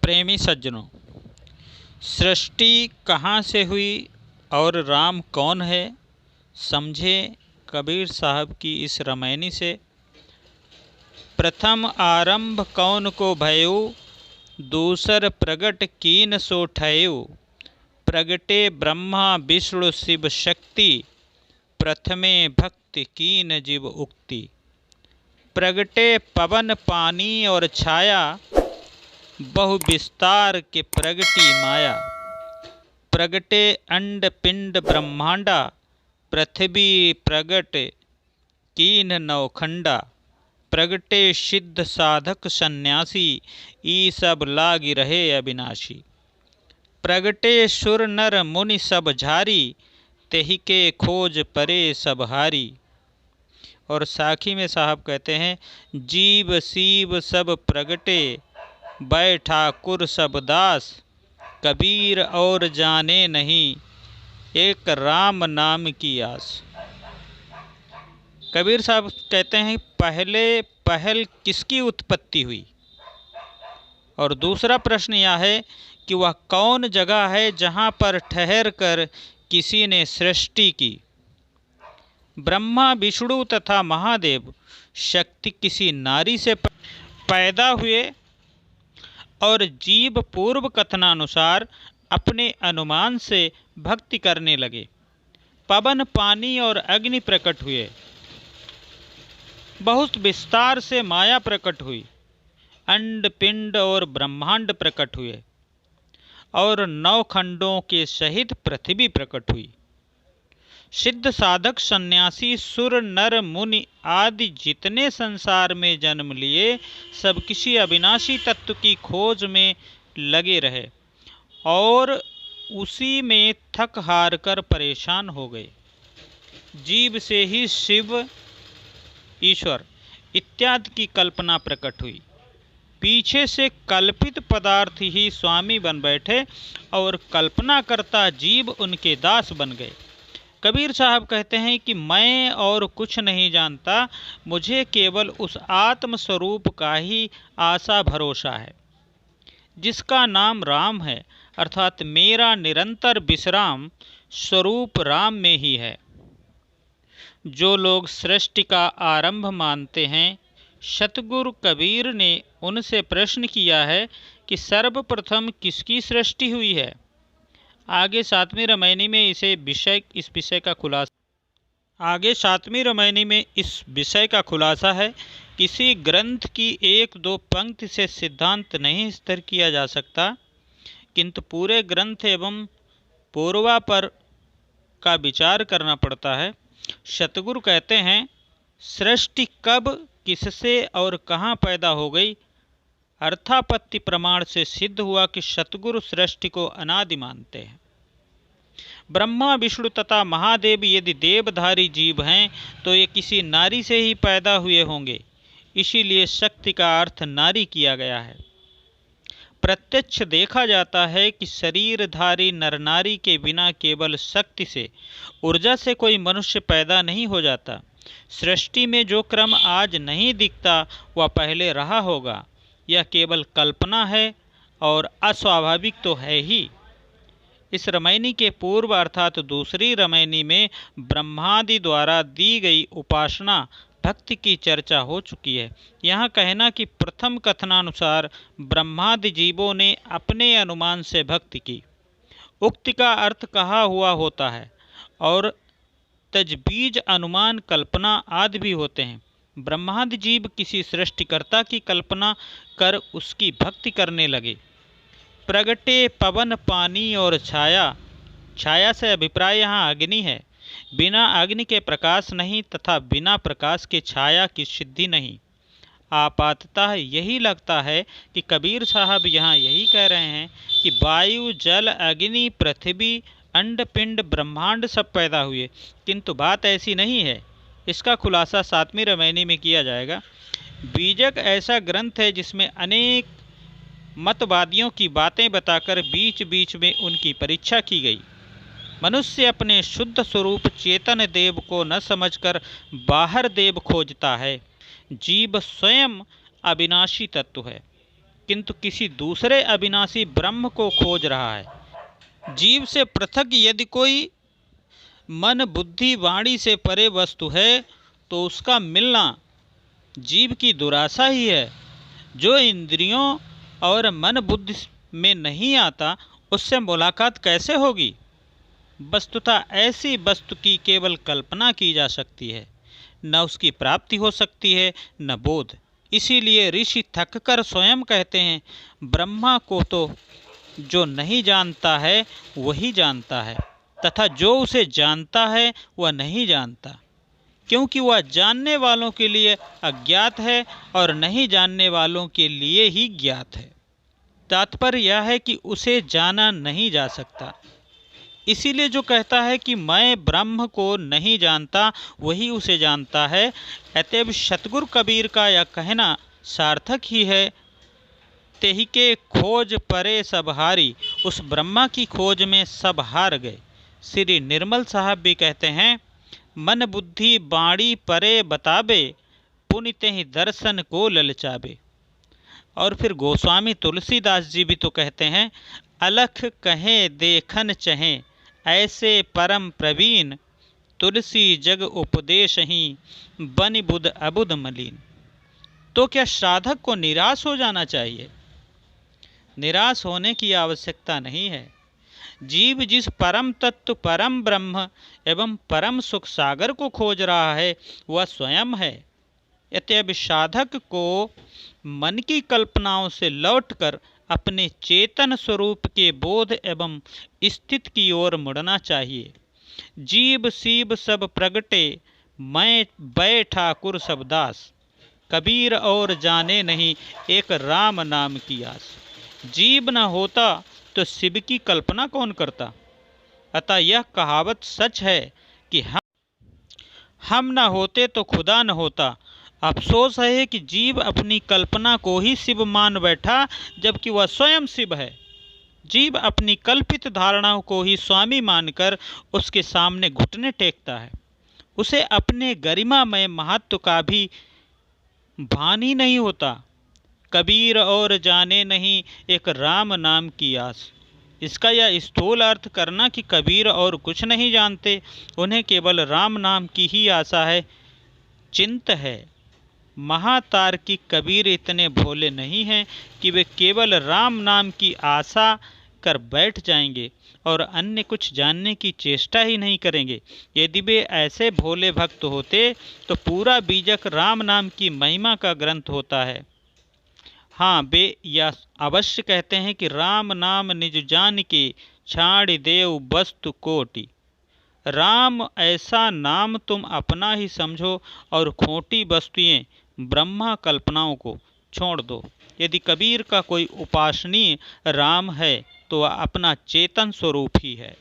प्रेमी सज्जनों, सृष्टि कहाँ से हुई और राम कौन है, समझे कबीर साहब की इस रामायणी से। प्रथम आरंभ कौन को भयउ, दूसर प्रगट कीन सो ठयउ। प्रगटे ब्रह्मा विष्णु शिव शक्ति, प्रथमे भक्ति कीन जीव उक्ति। प्रगटे पवन पानी और छाया, बहु विस्तार के प्रगटी माया। प्रगटे अंड पिंड ब्रह्मांडा, पृथ्वी प्रगट कीन नवखंडा। प्रगटे सिद्ध साधक सन्यासी, ई सब लागी रहे अविनाशी। प्रगटे सुर नर मुनि सब झारी, तेहि के खोज परे सब हारी। और साखी में साहब कहते हैं, जीव शिव सब प्रगटे, बैठा कुर सब दास। कबीर और जाने नहीं, एक राम नाम की आस। कबीर साहब कहते हैं, पहल किसकी उत्पत्ति हुई। और दूसरा प्रश्न यह है कि वह कौन जगह है जहाँ पर ठहर कर किसी ने सृष्टि की। ब्रह्मा विष्णु तथा महादेव शक्ति किसी नारी से पैदा हुए और जीव पूर्व कथनानुसार अपने अनुमान से भक्ति करने लगे। पवन पानी और अग्नि प्रकट हुए, बहुत विस्तार से माया प्रकट हुई। अंड पिंड और ब्रह्मांड प्रकट हुए और नौ खंडों के सहित पृथ्वी प्रकट हुई। सिद्ध साधक सन्यासी सुर नर मुनि आदि जितने संसार में जन्म लिए, सब किसी अविनाशी तत्व की खोज में लगे रहे और उसी में थक हार कर परेशान हो गए। जीव से ही शिव, ईश्वर इत्यादि की कल्पना प्रकट हुई। पीछे से कल्पित पदार्थ ही स्वामी बन बैठे और कल्पना करता जीव उनके दास बन गए। कबीर साहब कहते हैं कि मैं और कुछ नहीं जानता, मुझे केवल उस आत्म स्वरूप का ही आशा भरोसा है जिसका नाम राम है, अर्थात मेरा निरंतर विश्राम स्वरूप राम में ही है। जो लोग सृष्टि का आरंभ मानते हैं, सतगुरु कबीर ने उनसे प्रश्न किया है कि सर्वप्रथम किसकी सृष्टि हुई है। आगे सातवीं रामायणी में इस विषय का खुलासा है। किसी ग्रंथ की एक दो पंक्ति से सिद्धांत नहीं स्थिर किया जा सकता, किंतु पूरे ग्रंथ एवं पूर्वापर का विचार करना पड़ता है। सतगुरु कहते हैं, सृष्टि कब, किससे और कहाँ पैदा हो गई। अर्थापत्ति प्रमाण से सिद्ध हुआ कि सतगुरु सृष्टि को अनादि मानते हैं। ब्रह्मा विष्णु तथा महादेव यदि देवधारी जीव हैं तो ये किसी नारी से ही पैदा हुए होंगे, इसीलिए शक्ति का अर्थ नारी किया गया है। प्रत्यक्ष देखा जाता है कि शरीरधारी नर नारी के बिना केवल शक्ति से, ऊर्जा से कोई मनुष्य पैदा नहीं हो जाता। सृष्टि में जो क्रम आज नहीं दिखता वह पहले रहा होगा। यह केवल कल्पना है और अस्वाभाविक तो है ही। इस रामायणी के पूर्व अर्थात दूसरी रामायणी में ब्रह्मादि द्वारा दी गई उपासना भक्ति की चर्चा हो चुकी है। यहाँ कहना कि प्रथम कथनानुसार ब्रह्मादि जीवों ने अपने अनुमान से भक्ति की, उक्ति का अर्थ कहा हुआ होता है और तजबीज अनुमान कल्पना आदि भी होते हैं। ब्रह्मादि जीव किसी सृष्टिकर्ता की कल्पना कर उसकी भक्ति करने लगे। प्रगटे पवन पानी और छाया, छाया से अभिप्राय यहाँ अग्नि है। बिना अग्नि के प्रकाश नहीं तथा बिना प्रकाश के छाया की सिद्धि नहीं। आपाततः यही लगता है कि कबीर साहब यहाँ यही कह रहे हैं कि वायु जल अग्नि पृथ्वी अंड पिंड ब्रह्मांड सब पैदा हुए, किंतु बात ऐसी नहीं है। इसका खुलासा सातवीं रामायणी में किया जाएगा। बीजक ऐसा ग्रंथ है जिसमें अनेक मतवादियों की बातें बताकर बीच बीच में उनकी परीक्षा की गई। मनुष्य अपने शुद्ध स्वरूप चेतन देव को न समझकर बाहर देव खोजता है। जीव स्वयं अविनाशी तत्व है। किंतु किसी दूसरे अविनाशी ब्रह्म को खोज रहा है। जीव से पृथक यदि कोई मन बुद्धि वाणी से परे वस्तु है तो उसका मिलना जीव की दुराशा ही है। जो इंद्रियों और मन बुद्धि में नहीं आता उससे मुलाकात कैसे होगी। वस्तुतः ऐसी वस्तु की केवल कल्पना की जा सकती है, न उसकी प्राप्ति हो सकती है न बोध। इसीलिए ऋषि थककर स्वयं कहते हैं, ब्रह्मा को तो जो नहीं जानता है वही जानता है, तथा जो उसे जानता है वह नहीं जानता, क्योंकि वह जानने वालों के लिए अज्ञात है और नहीं जानने वालों के लिए ही ज्ञात है। तात्पर्य यह है कि उसे जाना नहीं जा सकता। इसीलिए जो कहता है कि मैं ब्रह्म को नहीं जानता वही उसे जानता है, अतएव सतगुरु कबीर का यह कहना सार्थक ही है। तेहि के खोज परे सब हारी, उस ब्रह्मा की खोज में सब हार गए। श्री निर्मल साहब भी कहते हैं, मन बुद्धि बाणी परे बताबे, पुनि तेहि दर्शन को ललचाबे। और फिर गोस्वामी तुलसीदास जी भी तो कहते हैं, अलख कहें देखन चहें, ऐसे परम प्रवीण, तुलसी जग उपदेश ही, बनि बुध अबुध मलिन। तो क्या साधक को निराश हो जाना चाहिए? निराश होने की आवश्यकता नहीं है। जीव जिस परम तत्व परम ब्रह्म एवं परम सुख सागर को खोज रहा है वह स्वयं है। अतएव साधक को मन की कल्पनाओं से लौटकर अपने चेतन स्वरूप के बोध एवं स्थित की ओर मुड़ना चाहिए। जीव सीब सब प्रगटे, मैं बै ठाकुर सब दास, कबीर और जाने नहीं एक राम नाम की आस। जीव न होता तो शिव की कल्पना कौन करता। अतः यह कहावत सच है कि हम न होते तो खुदा न होता। अफसोस है कि जीव अपनी कल्पना को ही शिव मान बैठा, जबकि वह स्वयं शिव है। जीव अपनी कल्पित धारणाओं को ही स्वामी मानकर उसके सामने घुटने टेकता है। उसे अपने गरिमामय महत्व का भी भान ही नहीं होता। कबीर और जाने नहीं एक राम नाम की आस। इसका यह स्थूल अर्थ करना कि कबीर और कुछ नहीं जानते, उन्हें केवल राम नाम की ही आशा है, चिंत है। महातार्किक कबीर इतने भोले नहीं हैं कि वे केवल राम नाम की आशा कर बैठ जाएंगे और अन्य कुछ जानने की चेष्टा ही नहीं करेंगे। यदि वे ऐसे भोले भक्त होते तो पूरा बीजक राम नाम की महिमा का ग्रंथ होता है। हाँ, वे यह अवश्य कहते हैं कि राम नाम निज जान के, छाड़ देव वस्तु कोटि। राम ऐसा नाम तुम अपना ही समझो और खोटी वस्तुएं ब्रह्मा कल्पनाओं को छोड़ दो। यदि कबीर का कोई उपासनीय राम है तो वह अपना चेतन स्वरूप ही है।